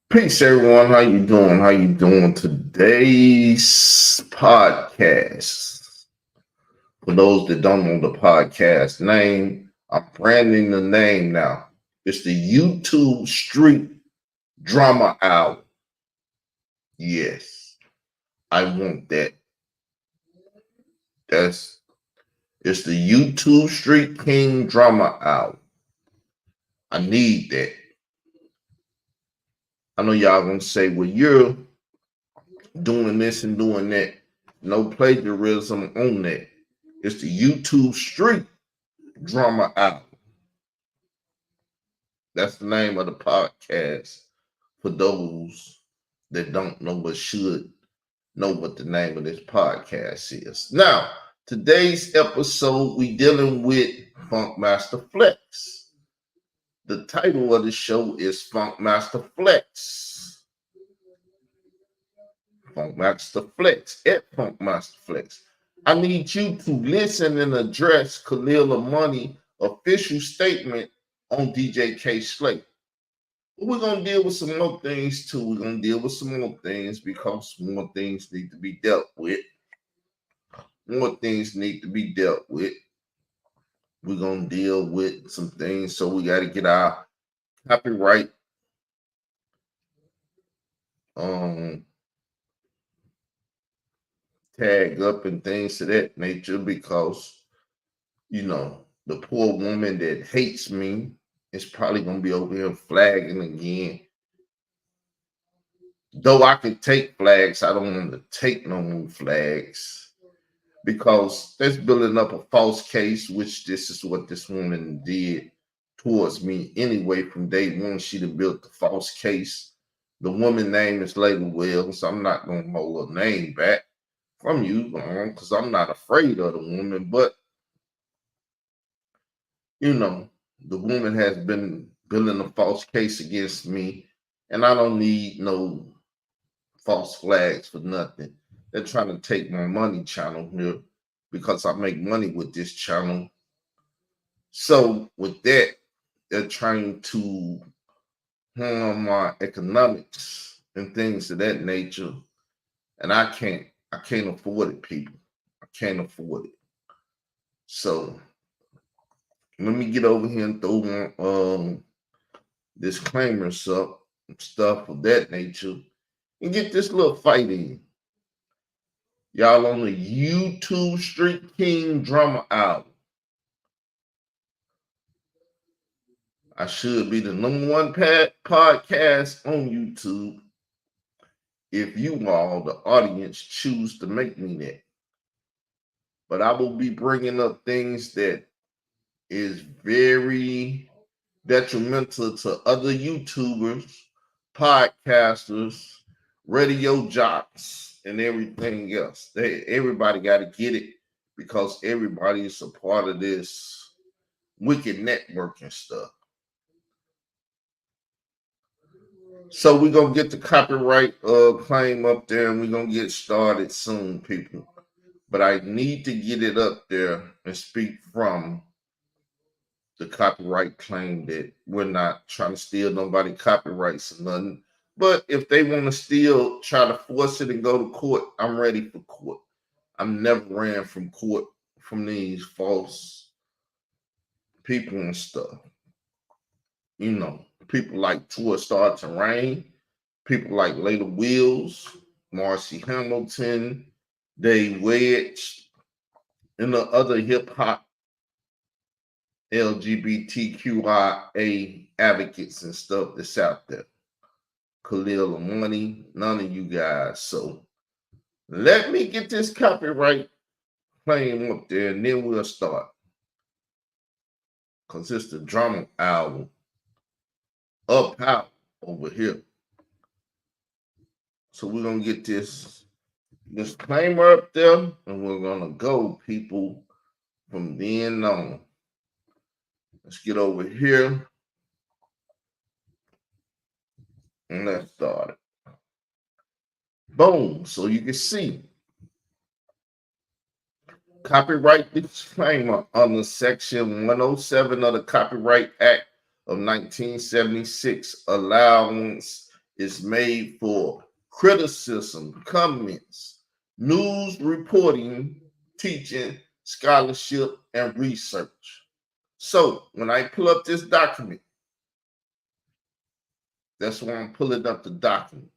Peace, everyone. How you doing? How you doing? Today's podcast. For those that don't know the podcast name, I'm branding the name now. It's the YouTube Street Drama Hour. Yes, I want that. That's it's the YouTube Street King Drama Hour. I need that. I know y'all gonna say, well, you're doing this and doing that. No plagiarism on that. It's the YouTube Street Drama Out. That's the name of the podcast for those that don't know but should know what the name of this podcast is. Now, today's episode, we dealing with Funk Master Flex. The title of the show is Funk Master Flex. Funk Master Flex at Funk Master Flex. I need you to listen and address Khalil Amani official statement on DJ K Slate. We're gonna deal with some more things too. We're gonna deal with some more things because more things need to be dealt with. More things need to be dealt with. We're gonna deal with some things, so we got to get our copyright um tag up and things of that nature because the poor woman that hates me is probably gonna be over here flagging again. Though I can take flags, I don't want to take no more flags because that's building up a false case, which this is what this woman did towards me anyway. From day one, she done built the false case. The woman name is Lady Wells. I'm not gonna hold her name back from you because I'm not afraid of the woman, but you know, the woman has been building a false case against me, and I don't need no false flags for nothing. They're trying to take my money channel here because I make money with this channel. So with that, they're trying to harm my economics and things of that nature. And I can't afford it, people. I can't afford it. So let me get over here and throw my disclaimers up and stuff of that nature and get this little fight in. Y'all on the YouTube Street King Drama album. I should be the number one podcast on YouTube if you all, the audience, choose to make me that. But I will be bringing up things that is very detrimental to other YouTubers, podcasters, radio jocks, and everything else. Everybody got to get it because everybody is a part of this wicked networking stuff. So we're gonna get the copyright claim up there and we're gonna get started soon, people. But I need to get it up there and speak from the copyright claim that we're not trying to steal nobody copyrights or nothing. But if they want to still try to force it and go to court, I'm ready for court. I'm never ran from court from these false people and stuff. People like Tour Star Terrain, people like Lada Wheels, Marcy Hamilton, Dave Wedge, and the other hip hop LGBTQIA advocates and stuff that's out there. Khalil Amani, none of you guys. So let me get this copyright claim up there and then we'll start. Because it's the drama album up out over here. So we're going to get this disclaimer up there and we're going to go, people, from then on. Let's get over here and let's start it. Boom. So you can see copyright disclaimer under Section 107 of the Copyright Act of 1976. Allowance is made for criticism, comments, news reporting, teaching, scholarship, and research. So when I pull up this document, that's why I'm pulling up the document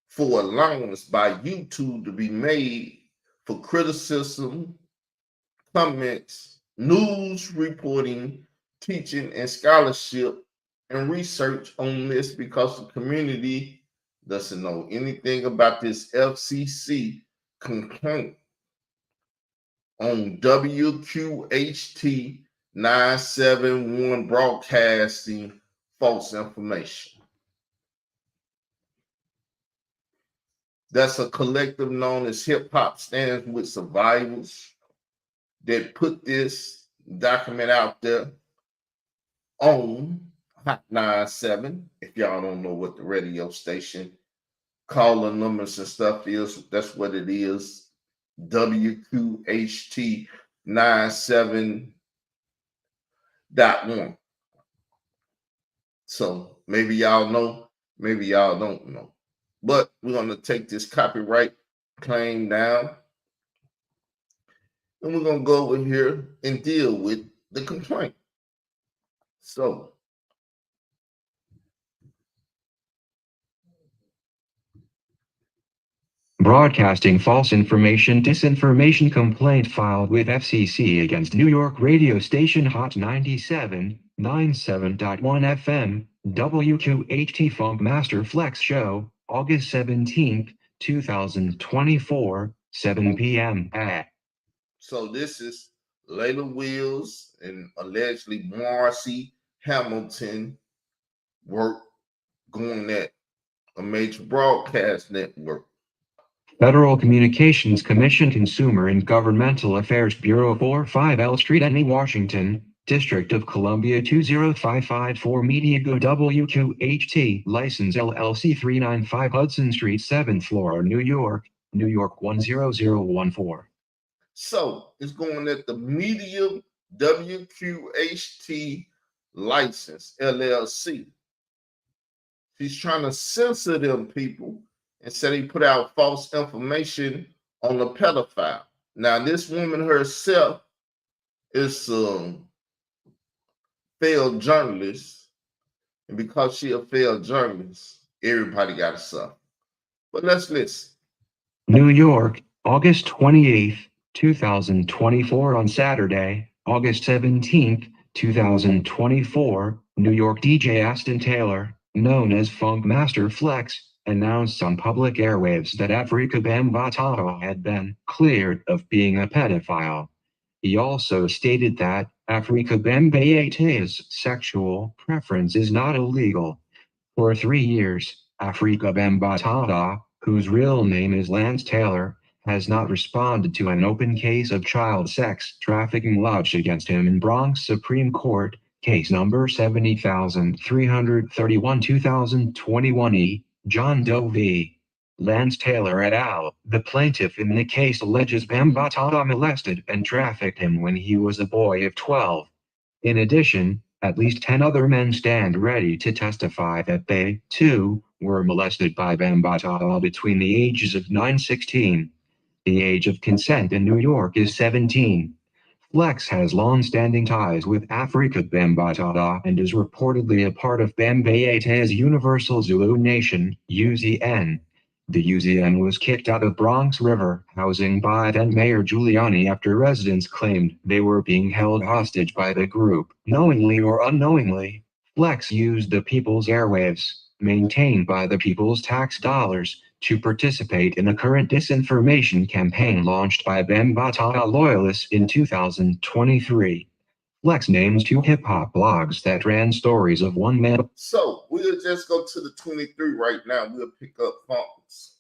for allowance by YouTube to be made for criticism, comments, news reporting, teaching, and scholarship and research on this because the community doesn't know anything about this FCC complaint on WQHT 971 broadcasting false information. That's a collective known as Hip Hop Stands with Survivors that put this document out there on Hot 97. If y'all don't know what the radio station caller numbers and stuff is, that's what it is. WQHT 97.1. So maybe y'all know, maybe y'all don't know. But we're going to take this copyright claim down. And we're going to go over here and deal with the complaint. So, broadcasting false information disinformation complaint filed with FCC against New York radio station Hot 97.1 FM, WQHT Funk Master Flex Show, August 17th, 2024, 7 p.m. So this is Layla Wills and allegedly Marcy Hamilton work going at a major broadcast network. Federal Communications Commission Consumer and Governmental Affairs Bureau 45 L Street, NE, Washington, District of Columbia 20554 Media Go WQHT, License LLC 395 Hudson Street, 7th floor, New York, New York 10014. So it's going at the Media WQHT License LLC. She's trying to censor them people and said he put out false information on the pedophile. Now, this woman herself is a failed journalist, and because she a failed journalist, everybody got to suffer. But let's listen. New York, August 28th, 2024 on Saturday, August 17th, 2024, New York DJ Aston Taylor, known as Funk Master Flex, announced on public airwaves that Afrika Bambaataa had been cleared of being a pedophile. He also stated that Afrika Bambaata's sexual preference is not illegal. For 3 years, Afrika Bambaataa, whose real name is Lance Taylor, has not responded to an open case of child sex trafficking lodged against him in Bronx Supreme Court, case number 70,331 2021 E. John Doe v. Lance Taylor et al. The plaintiff in the case alleges Bambaataa molested and trafficked him when he was a boy of 12. In addition, at least 10 other men stand ready to testify that they, too, were molested by Bambaataa between the ages of 9 and 16. The age of consent in New York is 17. Flex has long-standing ties with Afrika Bambaataa and is reportedly a part of Bambaata's Universal Zulu Nation, UZN. The UZN was kicked out of Bronx River housing by then-Mayor Giuliani after residents claimed they were being held hostage by the group. Knowingly or unknowingly, Flex used the people's airwaves, maintained by the people's tax dollars, to participate in a current disinformation campaign launched by Bambaataa loyalists in 2023. Flex names 2 hip-hop blogs that ran stories of one man. So we'll just go to the 23 right now. We'll pick up Funk's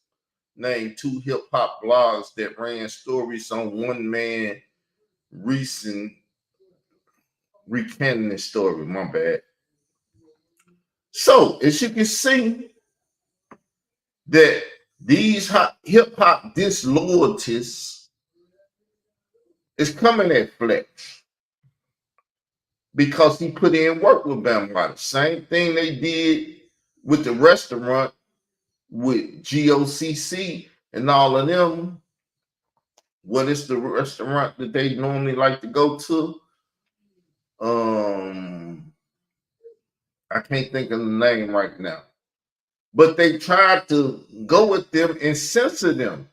name 2 hip-hop blogs that ran stories on one man recent recanting his story. My bad. So as you can see, that these hip hop disloyalties is coming at Flex. because he put in work with Bambaataa. Same thing they did with the restaurant with GOCC and all of them. What is the restaurant that they normally like to go to? I can't think of the name right now. But they tried to go with them and censor them.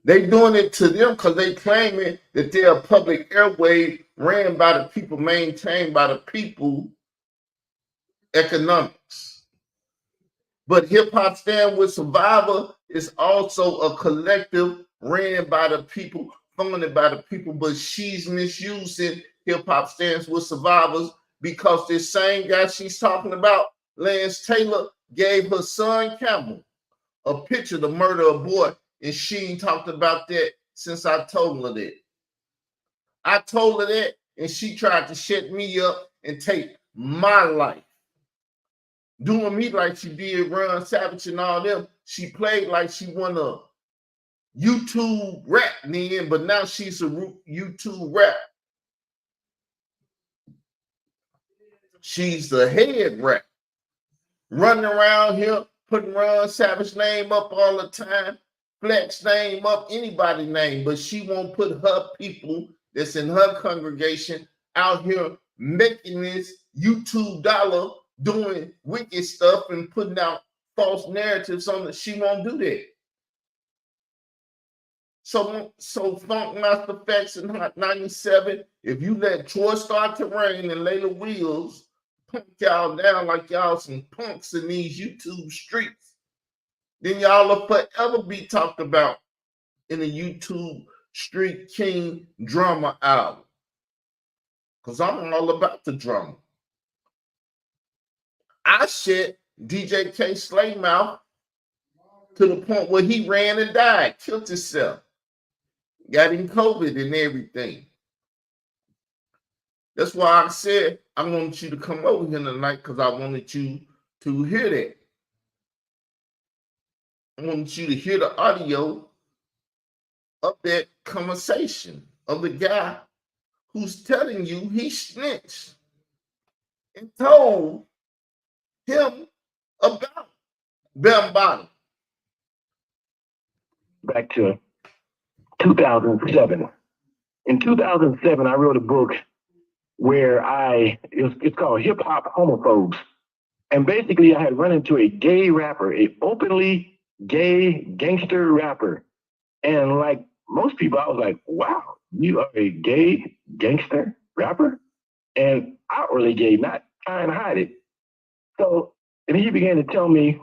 They doing it to them because they claiming that they're a public airway ran by the people, maintained by the people, economics. But Hip Hop Stand with Survivor is also a collective ran by the people, funded by the people, but she's misusing Hip Hop Stands with Survivors because this same guy she's talking about, Lance Taylor, gave her son Campbell a picture to murder a boy, and she ain't talked about that since I told her that. I told her that, and she tried to shut me up and take my life. Doing me like she did Ron Savage and all them. She played like she won a YouTube rap then, but now she's a YouTube rap. She's the head rap. Running around here, putting Ron Savage name up all the time, Flex name up, anybody's name, but she won't put her people that's in her congregation out here making this YouTube dollar, doing wicked stuff and putting out false narratives on it. She won't do that. So Funk Master Facts and Hot 97, if you let Troy Start to Rain and Layla Wheels punk y'all down like y'all some punks in these YouTube streets, then y'all will forever be talked about in the YouTube Street King drama album. Because I'm all about the drama. I shit DJ K Slaymouth to the point where he ran and died, killed himself, got him COVID and everything. That's why I said I wanted you to come over here tonight because I wanted you to hear that. I wanted you to hear the audio of that conversation of the guy who's telling you he snitched and told him about Bambaataa. Back to 2007. In 2007, I wrote a book where it's called Hip Hop Homophobes. And basically, I had run into a gay rapper, a openly gay gangster rapper. And like most people, I was like, wow, you are a gay gangster rapper? And outwardly gay, not trying to hide it. So, and he began to tell me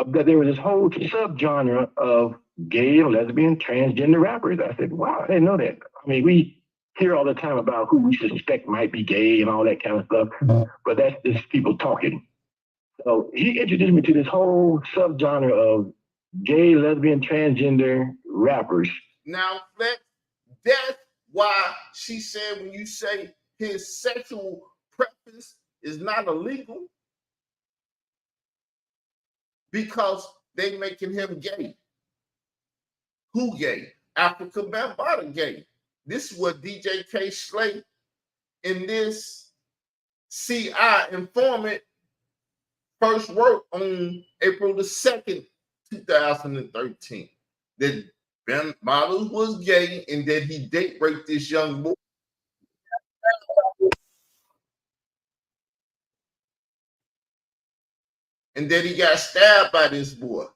that there was this whole subgenre of gay and lesbian transgender rappers. I said, wow, I didn't know that. I mean, we hear all the time about who we suspect might be gay and all that kind of stuff, but that's just people talking. So he introduced me to this whole subgenre of gay, lesbian, transgender rappers. Now, that's why she said when you say his sexual preference is not illegal, because they making him gay. Who gay? Africa Bambaataa gay. This is what DJ K Slay in this CI informant first wrote on April the 2nd, 2013. That Bambaataa was gay and that he date raped this young boy. And that he got stabbed by this boy.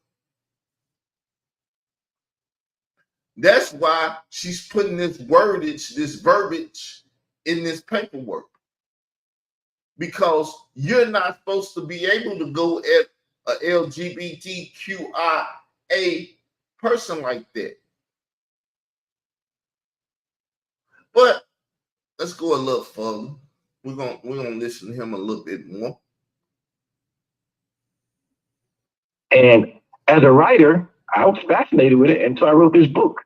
That's why she's putting this verbiage in this paperwork. Because you're not supposed to be able to go at a LGBTQIA person like that. But let's go a little further. We're gonna listen to him a little bit more. And as a writer, I was fascinated with it, and so I wrote this book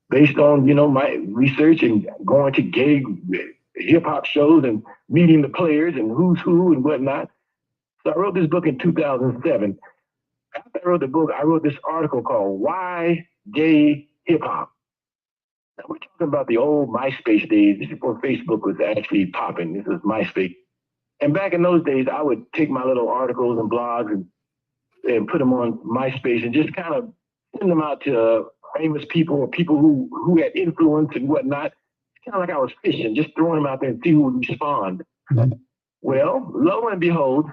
based on, my research and going to gay hip hop shows and meeting the players and who's who and whatnot. So I wrote this book in 2007. After I wrote the book, I wrote this article called "Why Gay Hip Hop." Now we're talking about the old MySpace days. This is before Facebook was actually popping. This was MySpace. And back in those days, I would take my little articles and blogs and put them on MySpace and just kind of send them out to famous people or people who had influence and whatnot. It's kind of like I was fishing, just throwing them out there and see who would respond. Mm-hmm. Well, lo and behold,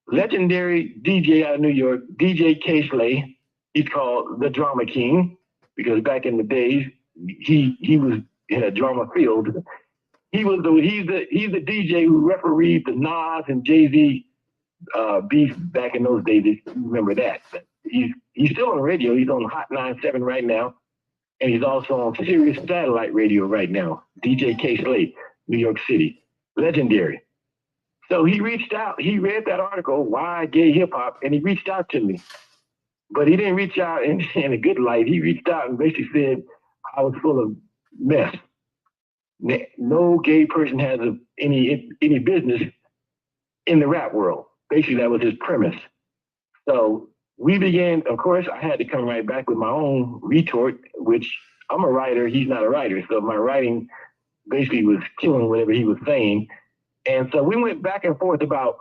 legendary DJ out of New York, DJ K. Slay, he's called the Drama King because back in the days he was in a drama field. He's the DJ who refereed the Nas and Jay-Z beef back in those days. Remember that? He's still on radio. He's on Hot 97 right now, and he's also on Sirius Satellite Radio right now. DJ K. Slay, New York City, legendary. So he reached out. He read that article, Why Gay Hip Hop, and he reached out to me. But he didn't reach out in a good light. He reached out and basically said I was full of mess. No gay person has any business in the rap world. Basically, that was his premise. So we began, of course, I had to come right back with my own retort, which I'm a writer. He's not a writer. So my writing basically was killing whatever he was saying. And so we went back and forth about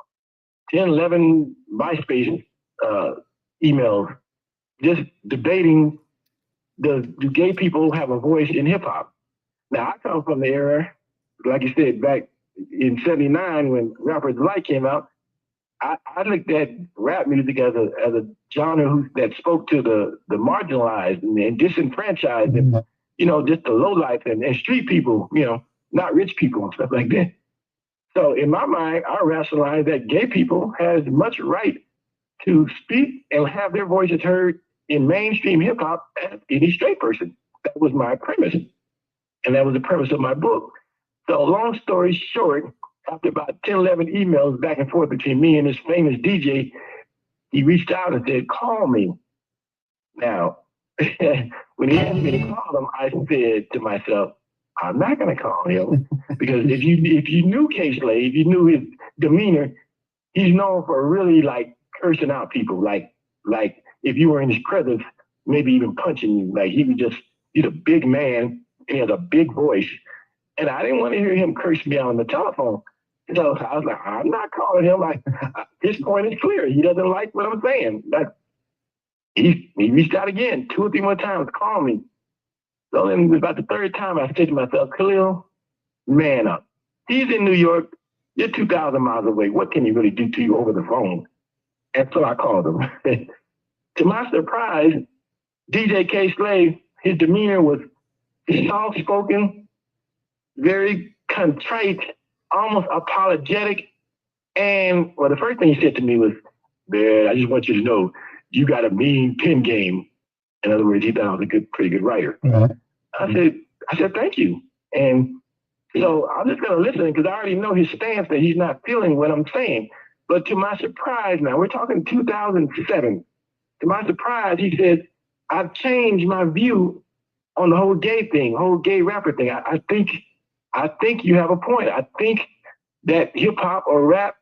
10, 11 MySpace emails, just debating, do gay people have a voice in hip hop? Now, I come from the era, like you said, back in 79 when Rapper's Delight came out. I looked at rap music as a genre that spoke to the marginalized and disenfranchised and, just the lowlife and street people, not rich people and stuff like that. So in my mind, I rationalized that gay people has much right to speak and have their voices heard in mainstream hip hop as any straight person. That was my premise. And that was the premise of my book. So long story short, after about 10, 11 emails back and forth between me and this famous DJ, he reached out and said, call me. Now, when he asked me to call him, I said to myself, I'm not going to call him because if you knew K. Slay, if you knew his demeanor, he's known for really like cursing out people. Like if you were in his presence, maybe even punching you. Like he's a big man and he has a big voice. And I didn't want to hear him curse me out on the telephone. So I was like, I'm not calling him. Like his point is clear. He doesn't like what I'm saying. He reached out again 2 or 3 more times, call me. So then about the third time, I said to myself, Khalil, man up. He's in New York. You're 2,000 miles away. What can he really do to you over the phone? And so I called him. To my surprise, DJ K. Slay, his demeanor was soft-spoken, very contrite, almost apologetic. And, well, the first thing he said to me was, man, I just want you to know, you got a mean pen game. In other words, he thought I was a pretty good writer. Mm-hmm. I said, thank you. And so I'm just going to listen because I already know his stance that he's not feeling what I'm saying. But to my surprise now, we're talking 2007. To my surprise, he said, I've changed my view on the whole gay thing, whole gay rapper thing. I think you have a point. I think that hip hop or rap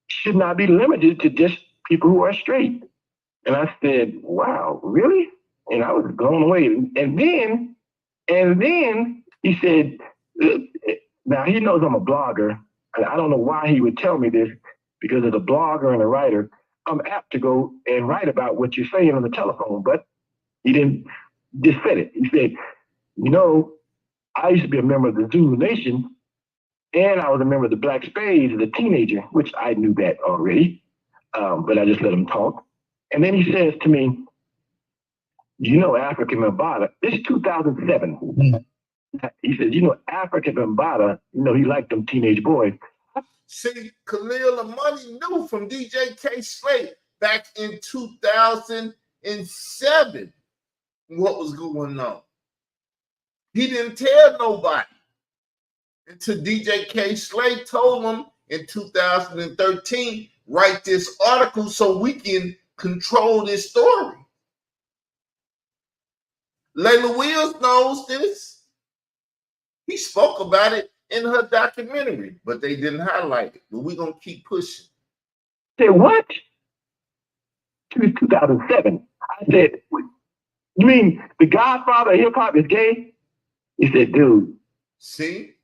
should not be limited to just people who are straight. And I said, wow, really? And I was blown away. And then he said, now he knows I'm a blogger. And I don't know why he would tell me this because as a blogger and a writer, I'm apt to go and write about what you're saying on the telephone. But he didn't just said it. He said, I used to be a member of the Zulu Nation and I was a member of the Black Spades as a teenager, which I knew that already. But I just let him talk. And then he says to me, African Bambaataa, this is 2007. Mm-hmm. He says, African Bambaataa, he liked them teenage boys. See, Khalil Amani knew from DJ K. Slay back in 2007 what was going on. He didn't tell nobody until DJ K. Slay told him in 2013, write this article so we can control this story. Layla Wills knows this. He spoke about it in her documentary, but they didn't highlight it. But we're going to keep pushing. I said, what? It was 2007. I said, You mean the godfather of hip hop is gay? He said, dude. See,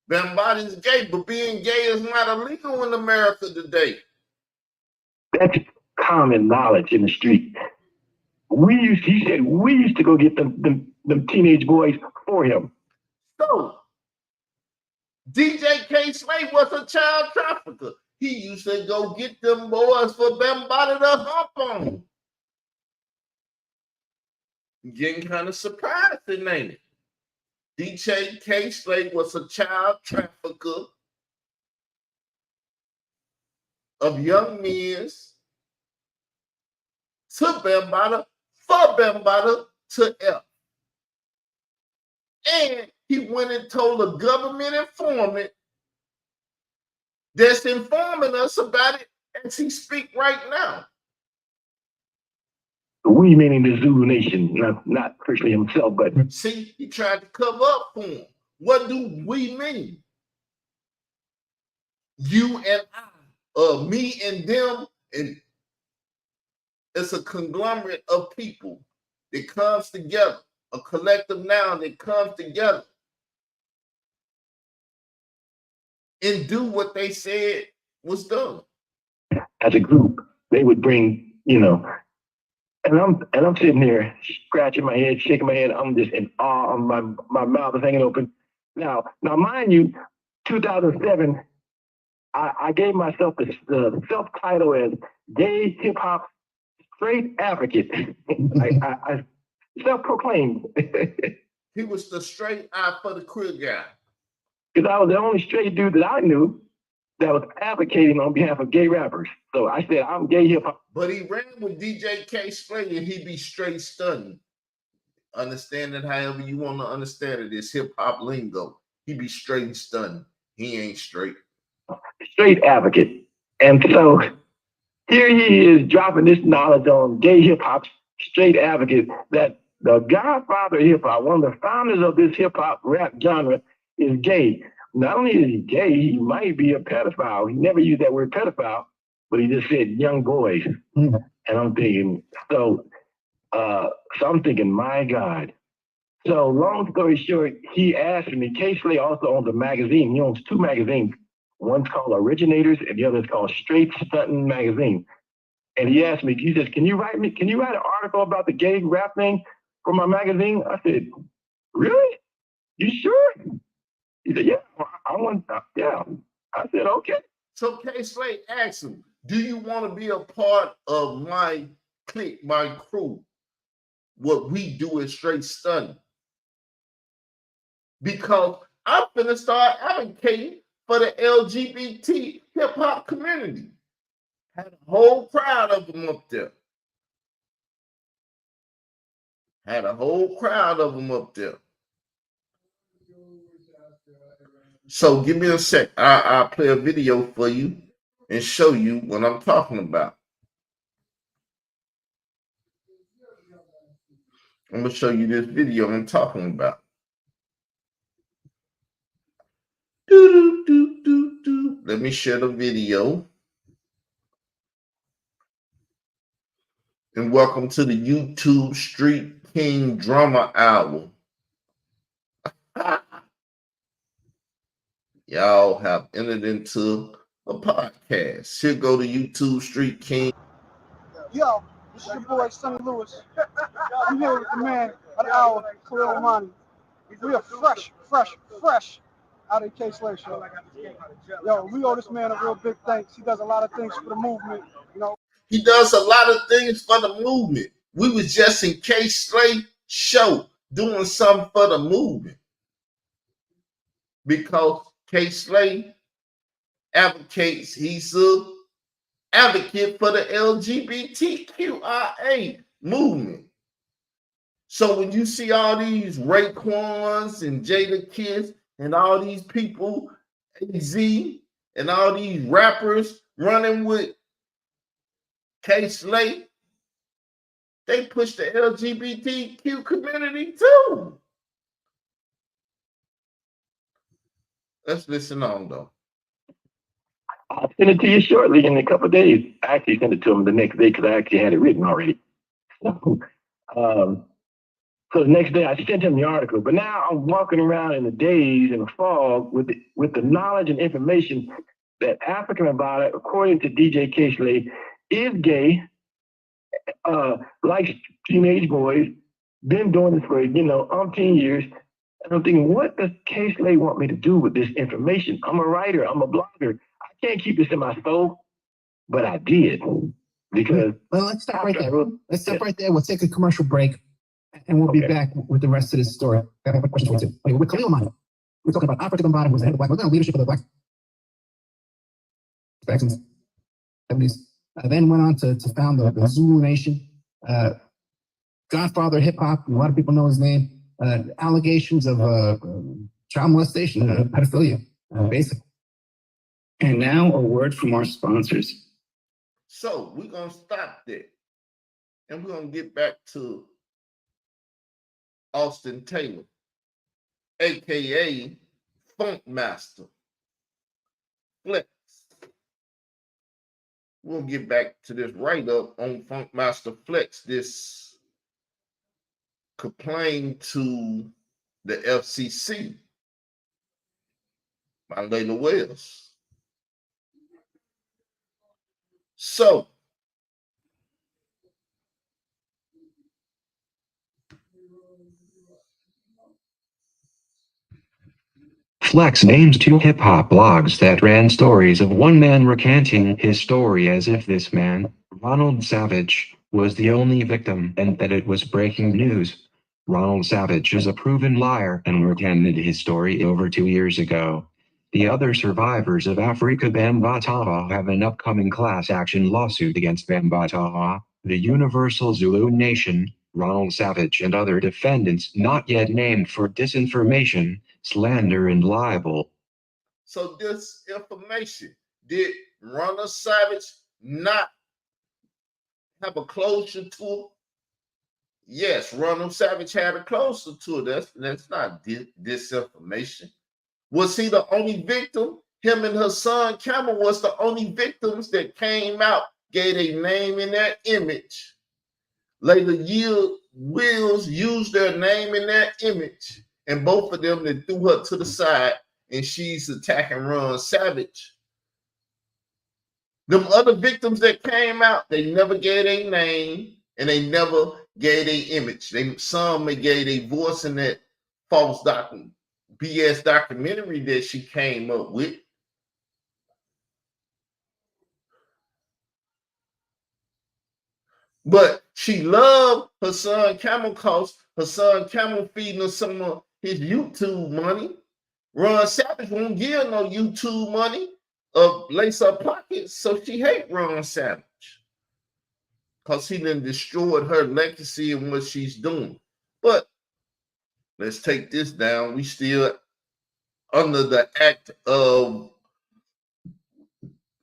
Bambotta's gay, but being gay is not illegal in America today. That's common knowledge in the street. He said, we used to go get them teenage boys for him. So, DJ K. Slade was a child trafficker. He used to go get them boys for Bambotta to hump on. Getting kind of surprised, ain't it? DJ K. Slade was a child trafficker of young men to Bambotta, for Bambotta to F. And he went and told a government informant that's informing us about it as he speak right now. We meaning the Zulu Nation, not personally himself, but see, he tried to cover up for him. What do we mean? You and I, me and them, and it's a conglomerate of people that comes together, a collective noun that comes together and do what they said was done. As a group, they would bring, and I'm sitting there scratching my head, shaking my head. I'm just in awe. My mouth is hanging open. Now, mind you, 2007, I gave myself the self-title as gay hip hop straight advocate. I self-proclaimed. He was the straight eye for the queer guy. Because I was the only straight dude that I knew that was advocating on behalf of gay rappers. So I said, I'm gay hip hop. But he ran with DJ K. Slade and he be straight stunning. Understand it however you want to understand it. It's hip hop lingo. He be straight and stunning. He ain't straight. Straight advocate. And so here he is dropping this knowledge on gay hip hop, straight advocate, that the godfather of hip hop, one of the founders of this hip hop rap genre, is gay. Not only is he gay, he might be a pedophile. He never used that word pedophile, but he just said young boys. Mm-hmm. And I'm thinking, so I'm thinking, my God. So long story short, he asked me, K. Slade also owns a magazine. He owns two magazines. One's called Originators and the other is called Straight Stunting Magazine. And he asked me, he says, can you write an article about the gay rap thing for my magazine? I said, really? You sure? He said, yeah, yeah. I said, okay. So K. Slade asked him, do you want to be a part of my clique, my crew? What we do is straight stunning. Because I'm finna start advocating for the LGBT hip hop community. Had a whole crowd of them up there. So give me a sec. I'll play a video for you and show you what I'm talking about. I'm going to show you this video I'm talking about. Let me share the video. And welcome to the YouTube Street King Drama Hour. Y'all have entered into a podcast. Here go to YouTube Street King. Yo, this is your boy Sonny Lewis. I'm here with the man of the hour, Khalil Amani. We are fresh out of the K. Slade show. Yo, we owe this man a real big thanks. He does a lot of things for the movement. He does a lot of things for the movement. We was just in K. Slade show doing something for the movement. Because K. Slade advocates, he's an advocate for the LGBTQIA movement. So when you see all these Raekwons and Jada Kids and all these people, AZ, and all these rappers running with K. Slade, they push the LGBTQ community too. Let's listen on though. I'll send it to you shortly in a couple of days. I actually sent it to him the next day because I actually had it written already. So the next day I sent him the article. But now I'm walking around in the daze and the fog with the knowledge and information that African Bambaataa, according to DJ Cashley, is gay, likes teenage boys, been doing this for, umpteen years. And I'm thinking, what does Cashley want me to do with this information? I'm a writer, I'm a blogger. I can't keep this in my soul, but I did. Because well, let's stop right there. Let's stop right there. We'll take a commercial break, and we'll be back with the rest of this story. I have a question for you. Okay, with Khalil Amani, we're talking about African Bambaataa, who was the head of the Black leadership of the Black back in the 70s. Then went on to found the Zulu Nation. Godfather hip hop. A lot of people know his name. Allegations of child molestation, pedophilia, basically. And now a word from our sponsors. So we're going to stop there. And we're going to get back to Austin Taylor, a.k.a. Funk Master Flex. We'll get back to this write-up on Funk Master Flex, this complaint to the FCC by Layla Wells. So, Flex names 2 hip-hop blogs that ran stories of one man recanting his story as if this man, Ronald Savage, was the only victim and that it was breaking news. Ronald Savage is a proven liar and recanted his story over 2 years ago. The other survivors of Afrika Bambaataa have an upcoming class action lawsuit against Bambaataa, the Universal Zulu Nation, Ronald Savage and other defendants not yet named for disinformation, slander, and libel. So this information, did Ronald Savage not have a closure to it? Yes, Ronald Savage had a closure to it. That's not disinformation. Was he the only victim? Him and her son Camel was the only victims that came out, gave a name and their image. Later, Wills used their name and their image, and both of them they threw her to the side, and she's attacking Ron Savage. Them other victims that came out, they never gave a name, and they never gave a image. Some gave a voice in that false BS documentary that she came up with. But she loved her son Camel cause her son Camel feeding her some of his YouTube money. Ron Savage won't give no YouTube money of lace up pockets, so she hate Ron Savage because he done destroyed her legacy and what she's doing. But let's take this down. We still under the act of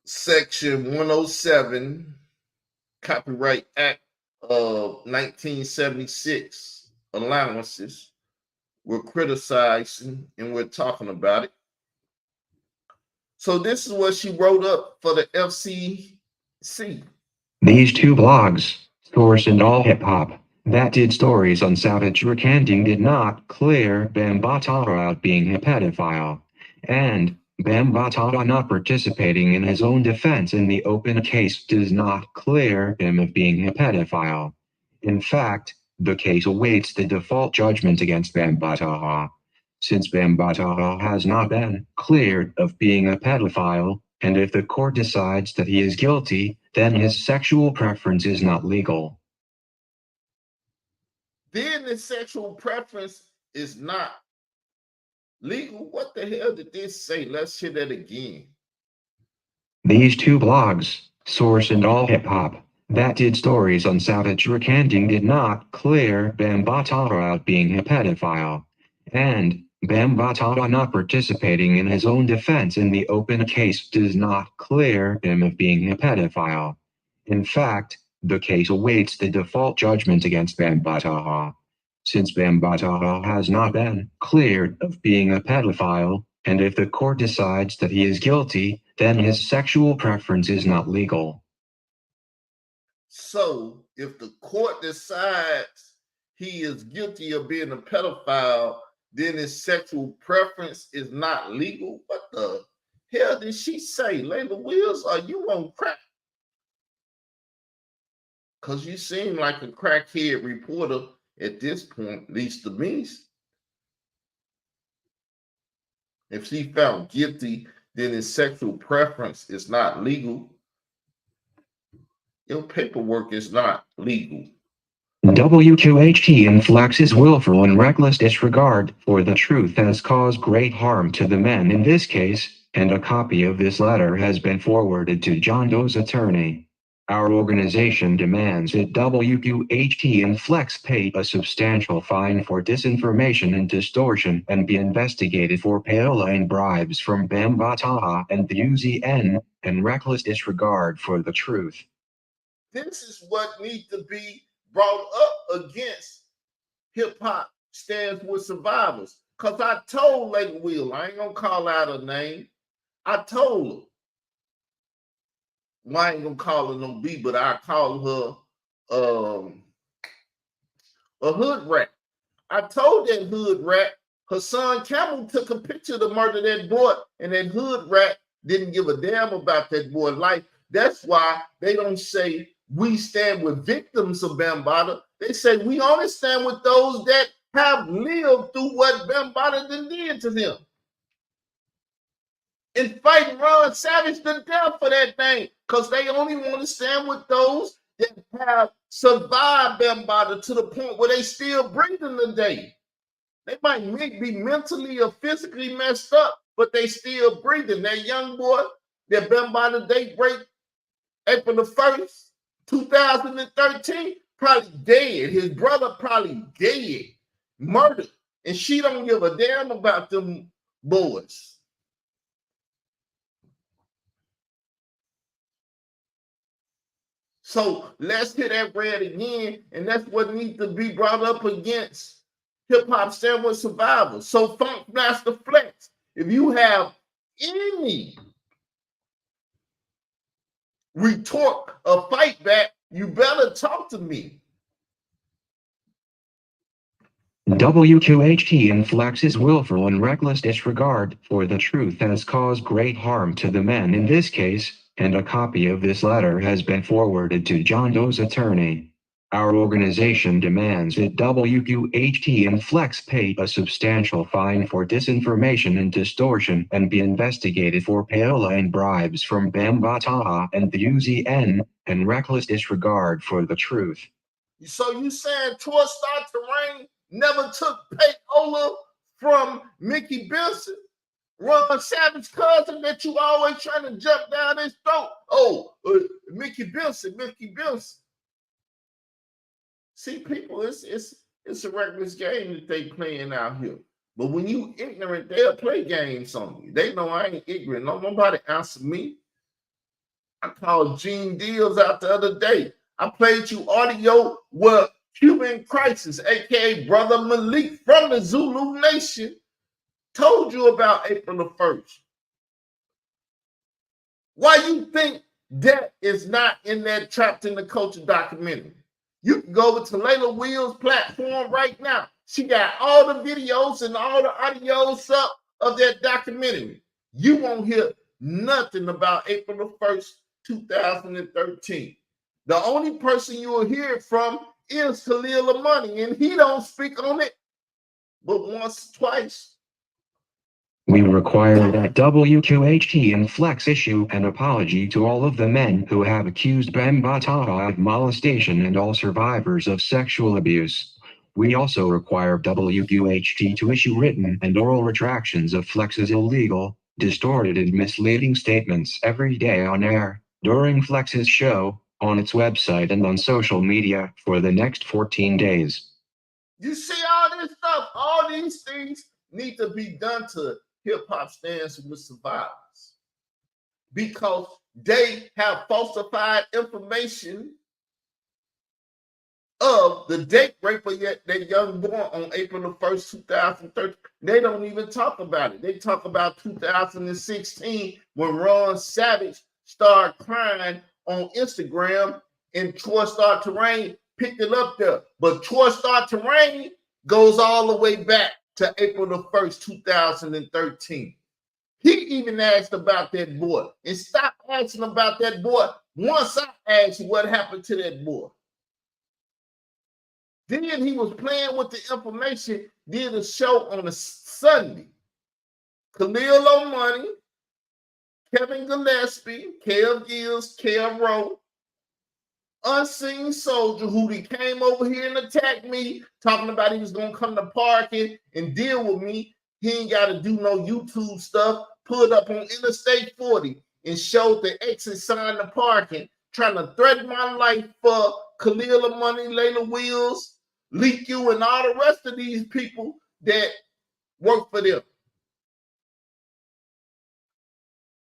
Section 107, Copyright Act of 1976, allowances. We're criticizing and we're talking about it. So this is what she wrote up for the FCC. These 2 blogs, Source and All Hip Hop, that did stories on Savage recanting did not clear Bambaataa out being a pedophile, and Bambaataa not participating in his own defense in the open case does not clear him of being a pedophile. In fact, the case awaits the default judgment against Bambaataa. Since Bambaataa has not been cleared of being a pedophile, and if the court decides that he is guilty, then his sexual preference is not legal. Then the sexual preference is not legal. What the hell did this say? Let's hear that again. These 2 blogs, Source and All Hip Hop, that did stories on Savage recanting did not clear Bambaataa out being a pedophile, and Bambaataa not participating in his own defense in the open case does not clear him of being a pedophile. In fact, the case awaits the default judgment against Bambaataa. Since Bambaataa has not been cleared of being a pedophile, and if the court decides that he is guilty, then his sexual preference is not legal. So if the court decides he is guilty of being a pedophile, then his sexual preference is not legal. What the hell did she say? Layla Wills, are you on crack? Because you seem like a crackhead reporter at this point, at least to me. If she found guilty, then his sexual preference is not legal. Your paperwork is not legal. WQHT inflects willful and reckless disregard for the truth has caused great harm to the men in this case, and a copy of this letter has been forwarded to John Doe's attorney. Our organization demands that WQHT inflects pay a substantial fine for disinformation and distortion and be investigated for payola and bribes from Bamba Taha and the UZN, and reckless disregard for the truth. This is what needs to be brought up against hip hop stands with survivors. Because I told Lady Will, I ain't gonna call out her name. I told her. Well, I ain't gonna call her no B, but I call her a hood rat. I told that hood rat her son Camel took a picture to murder that boy, and that hood rat didn't give a damn about that boy's life. That's why they don't say we stand with victims of Bambaataa. They say we only stand with those that have lived through what Bambaataa did to them. And fighting Ron Savage to death for that thing, because they only want to stand with those that have survived Bambaataa to the point where they still breathing today. They might be mentally or physically messed up, but they still breathing. That young boy that Bambaataa date break April the 1st, 2013, probably dead. His brother probably dead, murdered. And she don't give a damn about them boys. So let's hit that red again, and that's what needs to be brought up against hip-hop sandwich survivors. So Funk Master Flex, if you have any retort or fight back, you better talk to me. WQHT inflects willful and reckless disregard for the truth has caused great harm to the men in this case, and a copy of this letter has been forwarded to John Doe's attorney. Our organization demands that WQHT inflects pay a substantial fine for disinformation and distortion and be investigated for payola and bribes from Bamba Taha and the UZN, and reckless disregard for the truth. So you saying Tour Star Terrain never took payola from Mickey Benson, Ron Savage cousin that you always trying to jump down his throat? Oh, Mickey Benson. See, people, it's a reckless game that they playing out here. But when you ignorant, they'll play games on you. They know I ain't ignorant. Nobody answer me. I called Gene Deals out the other day. I played you audio where Cuban Crisis, aka Brother Malik from the Zulu Nation, told you about April the 1st. Why you think that is not in that Trapped in the Culture documentary? You can go over to Layla Wills' platform right now. She got all the videos and all the audios up of that documentary. You won't hear nothing about April the 1st, 2013. The only person you will hear it from is Khalil Amani, and he don't speak on it but once, twice. We require that WQHT inflects issue an apology to all of the men who have accused Bamba Taha of molestation and all survivors of sexual abuse. We also require WQHT to issue written and oral retractions of Flex's illegal, distorted and misleading statements every day on air, during Flex's show, on its website and on social media for the next 14 days. You see all this stuff, all these things need to be done to hip-hop stands with survivors because they have falsified information of the date rape of that young boy on April the 1st, 2013. They don't even talk about it. They talk about 2016 when Ron Savage started crying on Instagram and Troy Star Terrain picked it up there. But Tour Star Terrain goes all the way back to April the 1st, 2013. He even asked about that boy. And stop asking about that boy once I asked you what happened to that boy. Then he was playing with the information, did a show on a Sunday. Khalil Amani, Kevin Gillespie, Kev Gills, Kev Rowe, Unseen Soldier, who he came over here and attacked me, talking about he was going to come to parking and deal with me. He ain't got to do no YouTube stuff. Pulled up on Interstate 40 and showed the exit sign of parking, trying to threaten my life for Khalil Amani, Layla Wheels, Leak You, and all the rest of these people that work for them.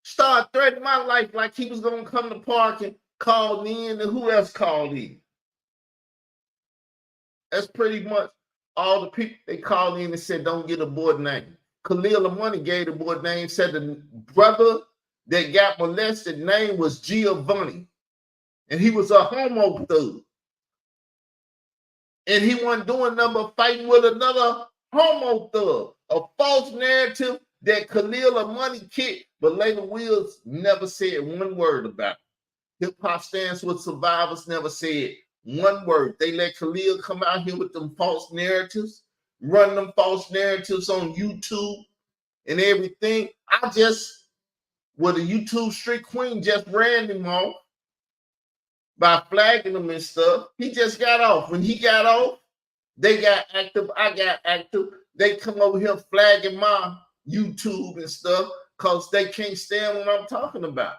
Started threatening my life like he was going to come to parking, called in, and who else called in? That's pretty much all the people they called in and said, don't get a boy name. Khalil Amani gave the boy name, said the brother that got molested name was Giovanni. And he was a homo thug. And he wasn't doing nothing but fighting with another homo thug. A false narrative that Khalil Amani kicked, but Layla Wheels never said one word about it. Hip Hop Stands with Survivors never said one word. They let Khalil come out here with them false narratives, run them false narratives on YouTube and everything. I just, with a YouTube street queen, just ran him off by flagging him and stuff. He just got off. When he got off, they got active. I got active. They come over here flagging my YouTube and stuff because they can't stand what I'm talking about.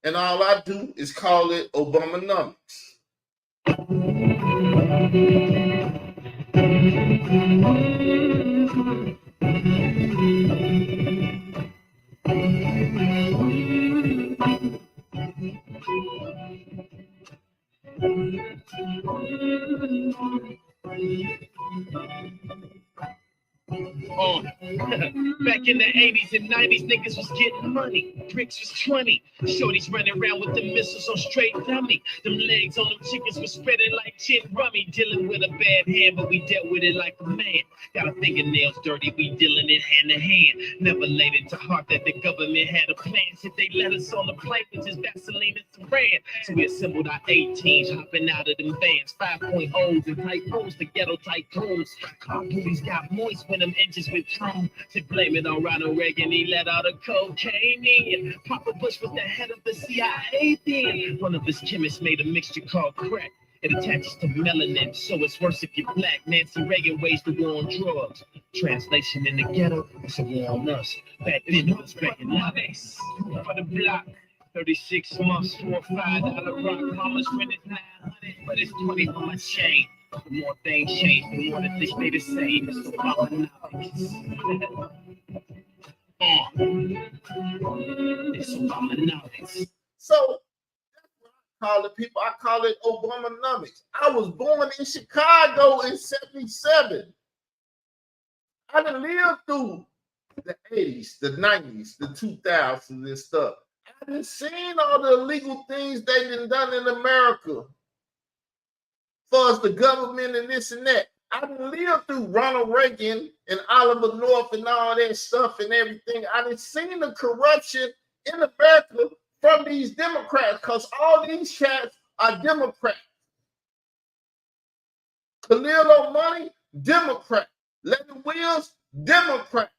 And all I do is call it Obamanomics. Back in the 80s and 90s, niggas was getting money. Bricks was 20. Shorties running around with the missiles on straight dummy. Them legs on them chickens was spreading like gin rummy. Dealing with a bad hand, but we dealt with it like a man. Got our fingernails dirty, we dealing it hand to hand. Never laid it to heart that the government had a plan. Shit, they let us on the plane with just Vaseline and Saran. So we assembled our 18s, hopping out of them vans. 5.0s and typhoons, the ghetto tycoons. Car booties got moist when them engines went through. To blame it on Ronald Reagan, he let all the cocaine in. Papa Bush was the head of the CIA then. One of his chemists made a mixture called crack. It attaches to melanin, so it's worse if you're black. Nancy Reagan waged the war on drugs. Translation in the ghetto, it's a war on us. Back then it was economics. For the block, 36 months for a $5 rock. Mama's rent is 900, but it's 20 for my chain. The more things change, the more that they stay the same. It's Obamanomics. It's Obamanomics. So call it people. I call it Obamanomics. I was born in Chicago in 77. I done lived through the 80s, the 90s, the 2000s and stuff. I done seen all the illegal things they done in America. For us, the government and this and that. I done lived through Ronald Reagan and Oliver North and all that stuff and everything. I done seen the corruption in America from these Democrats, because all these cats are Democrats. Khalil Amani, Democrat. Layla Wheels, Democrat.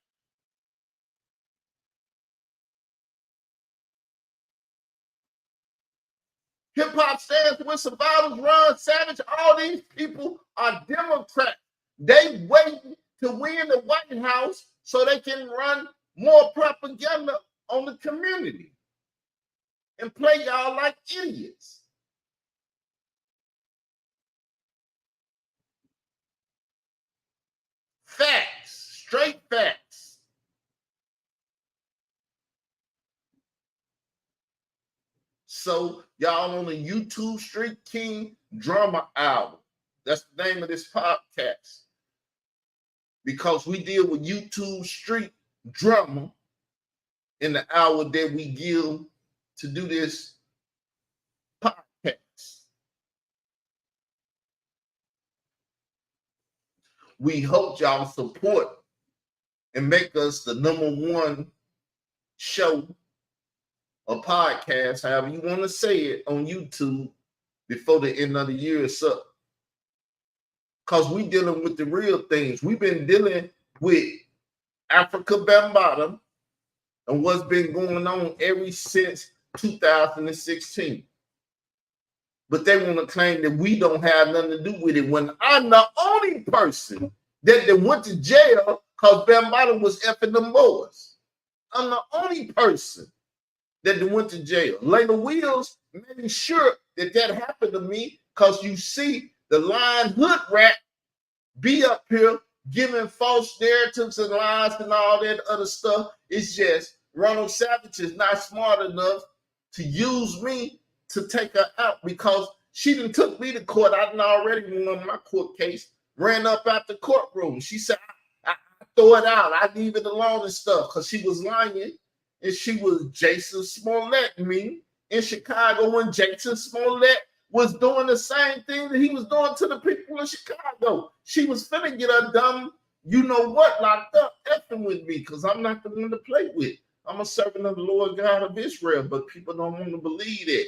Hip Hop Stands with Survivors, Ron Savage, all these people are Democrats. They waiting to win the White House so they can run more propaganda on the community and play y'all like idiots. Facts, straight facts. So y'all on the YouTube Street King Drama Hour. That's the name of this podcast. Because we deal with YouTube Street drama in the hour that we give to do this podcast. we hope y'all support and make us the #1 show or podcast, however you want to say it, on YouTube before the end of the year is up. Because we dealing with the real things. We've been dealing with Africa Bambaataa and what's been going on ever since 2016. But they want to claim that we don't have nothing to do with it when I'm the only person that went to jail because Bambaataa was effing them boys. I'm the only person that went to jail. Layla Wheels made sure that happened to me because you see the lying hood rat be up here giving false narratives and lies and all that other stuff. It's just Ronald Savage is not smart enough to use me to take her out because she done took me to court. I done already won my court case, ran up out the courtroom. She said, I throw it out. I leave it alone and stuff because she was lying. And she was Jason Smollett me in Chicago when Jason Smollett was doing the same thing that he was doing to the people in Chicago. She was finna get her dumb, you know what, locked up, effing with me because I'm not the one to play with. I'm a servant of the Lord God of Israel, but people don't want to believe it.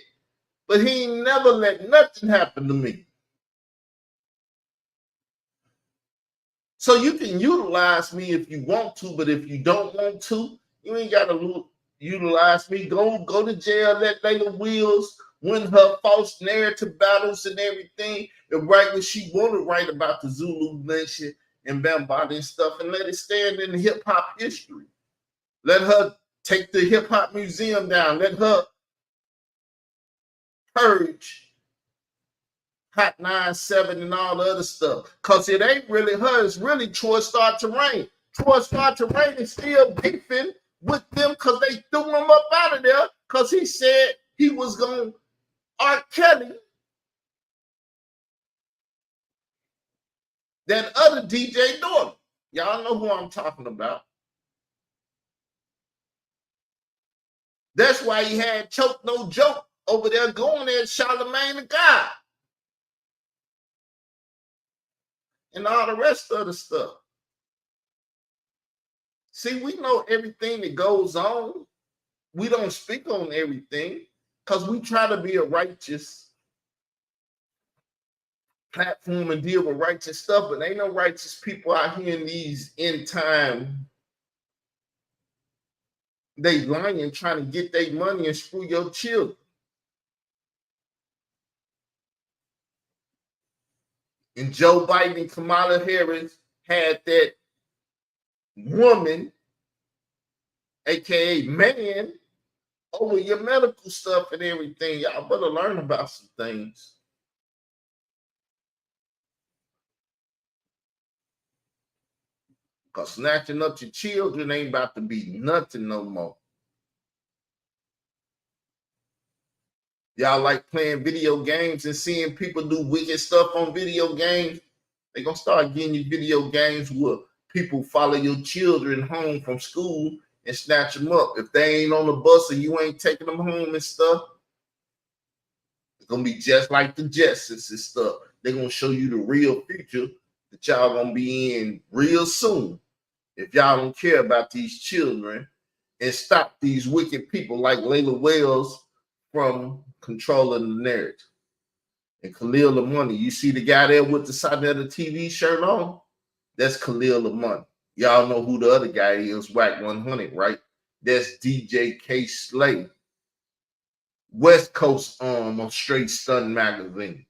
But he ain't never let nothing happen to me. So you can utilize me if you want to, but if you don't want to, you ain't got to utilize me. Go to jail, let Layla Wheels win her false narrative battles and everything, and write what she want to write about the Zulu nation and Bambaataa and stuff, and let it stand in the hip-hop history. Let her take the hip-hop museum down. Let her purge Hot 97 and all the other stuff. Because it ain't really her. It's really Troy Star Terrain. Troy Star Terrain is still beefing with them because they threw him up out of there because he said he was going to R. Kelly that other DJ daughter. Y'all know who I'm talking about. That's why he had Choke No Joke over there going at Charlemagne the God. And all the rest of the stuff. See, we know everything that goes on. We don't speak on everything because we try to be a righteous platform and deal with righteous stuff, but ain't no righteous people out here in these end time. They lying, trying to get their money and screw your children. And Joe Biden and Kamala Harris had that woman, aka man, over your medical stuff and everything. Y'all better learn about some things. Because snatching up your children ain't about to be nothing no more. Y'all like playing video games and seeing people do wicked stuff on video games. They're going to start getting you video games where people follow your children home from school and snatch them up. If they ain't on the bus and you ain't taking them home and stuff, it's going to be just like the Jetsons and stuff. They're going to show you the real future that y'all going to be in real soon if y'all don't care about these children and stop these wicked people like Layla Wales from controlling the narrative. And Khalil Amani, you see the guy there with the side of the TV shirt on? That's Khalil Amani. Y'all know who the other guy is, Whack 100, right? That's DJ K. Slay. West Coast on Straight Stun magazine.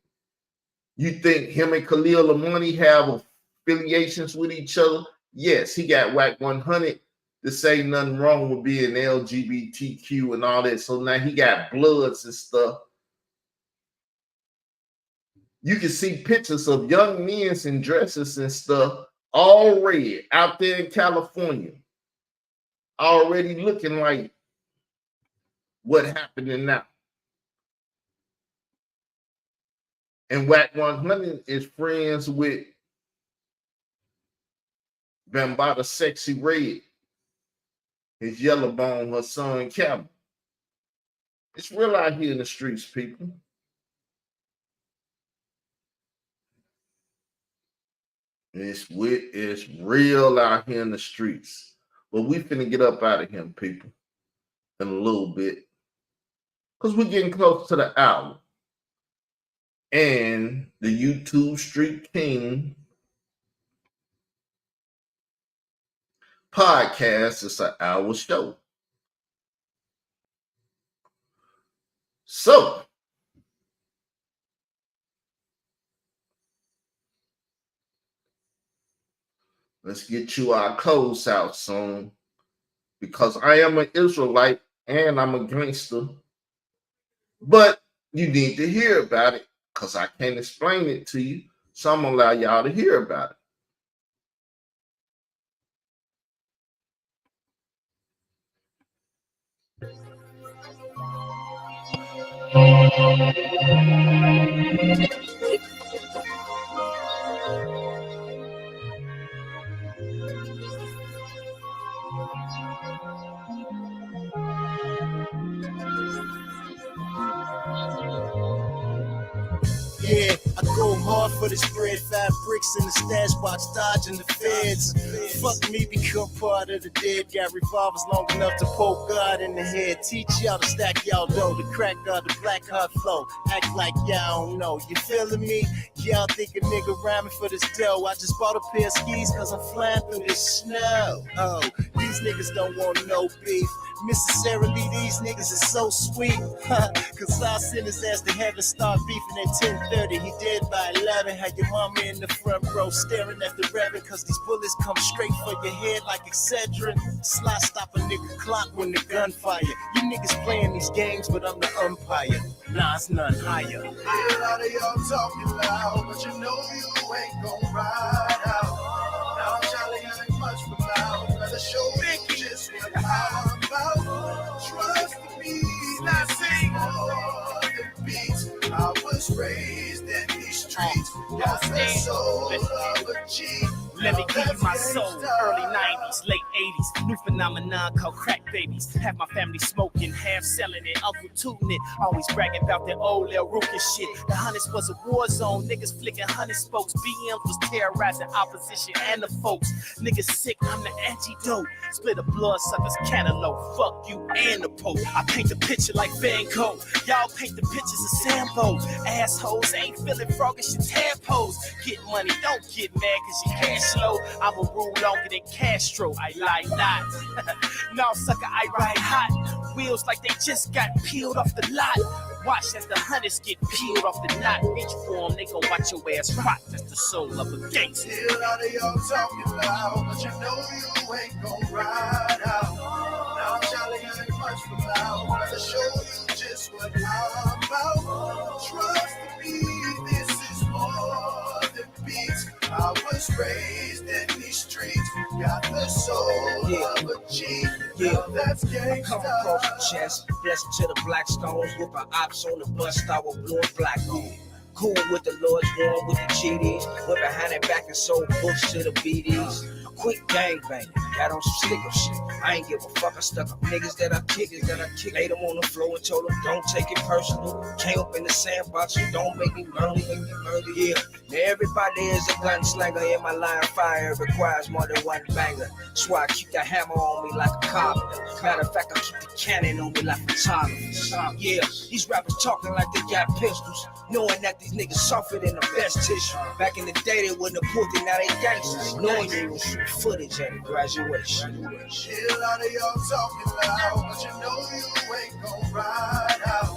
You think him and Khalil Amani have affiliations with each other? Yes, he got Whack 100 to say nothing wrong with being LGBTQ and all that. So now he got Bloods and stuff. You can see pictures of young men in dresses and stuff, all red, out there in California, already looking like what happening now. And Whack 100 is friends with Bambaataa Sexy Red, his yellow bone, her son Calvin. It's real out here in the streets, people. It's real out here in the streets. But we finna get up out of here, people, in a little bit. Because we're getting close to the hour. And the YouTube Street King podcast is an hour show. So, let's get you our close out song. Because I am an Israelite and I'm a gangster. But you need to hear about it because I can't explain it to you. So I'm going to allow y'all to hear about it. Yeah, I go hard for this bread, 5 bricks in the stash box, dodging the feds. Fuck me, become part of the dead. Got revolvers long enough to poke God in the head. Teach y'all to stack y'all dough, the crack God, the black heart flow. Act like y'all don't know. You feeling me? Y'all think a nigga rhyming for this dough. I just bought a pair of skis cause I'm flying through the snow. Oh, these niggas don't want no beef. Necessarily, these niggas is so sweet. Cause I'll send his ass to heaven, start beefing at 10:30. He dead by 11. Had your mama in the front row staring at the reverend. Cause these bullets come straight for your head like Excedrin. Slide stop a nigga clock when the gunfire. You niggas playing these games, but I'm the umpire. Nah, it's none higher. A lot of y'all talking loud, but you know you ain't gon' ride out. Now Charlie ain't much for loud. Rather show you just what I'm about. Trust me, not sing all the beats. I was raised in these streets. Got the soul of a G. Let me give you my soul. Early 90s, late 80s. New phenomenon called crack babies. Half my family smoking, half selling it. Uncle tooting it. Always bragging about that old El Ruka shit. The Hunnids was a war zone. Niggas flicking Hunnids spokes. BMs was terrorizing opposition and the folks. Niggas sick, I'm the antidote. Split a blood sucker's cantaloupe. Fuck you and the Pope. I paint the picture like Van Gogh. Y'all paint the pictures of Sambo. Assholes ain't feeling froggish and tadpoles. Get money, don't get mad cause you can't slow. I'ma rule longer than Castro. I lie not. No, sucker, I ride hot. Wheels like they just got peeled off the lot. Watch as the Hunnids get peeled off the knot. Inch form, they gon' watch your ass rot. That's the soul of a gangster. A lot of y'all talking loud, but you know you ain't gon' ride out. Now Charlie ain't much for loud. Rather show you just what I'm about. Trust me, this is more than beats. I was raised in these streets. Got the soul of a G. Yeah, that's come gangsta. across the chest, blessed to the Blackstones. With my ops on the bus, I was blowing black on. Cool with the Lord's warm with the GDs. Went behind their back and sold books to the BDs. A quick gangbang, got on some sticker shit. I ain't give a fuck, I stuck up niggas that I kick. Laid them on the floor and told them don't take it personal. Came up in the sandbox, you don't make me murder, yeah. Now everybody is a gunslinger in my line of fire. It requires more than one banger. So I keep the hammer on me like a carpenter. Matter of fact, I keep the cannon on me like photographers. Yeah, these rappers talking like they got pistols, knowing that these niggas suffered in the best tissue. Back in the day, they wouldn't have put it, now they gangsters. Knowing they will shoot footage at graduation. A lot of y'all talking loud, but you know you ain't gon' ride out.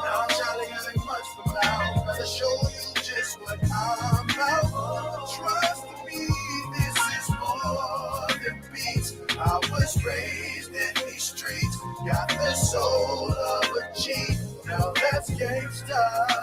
Now Charlie ain't much for loud. Rather show you just what I'm about. Trust me, this is more than beats. I was raised in these streets. Got the soul of a G. Now that's gangsta.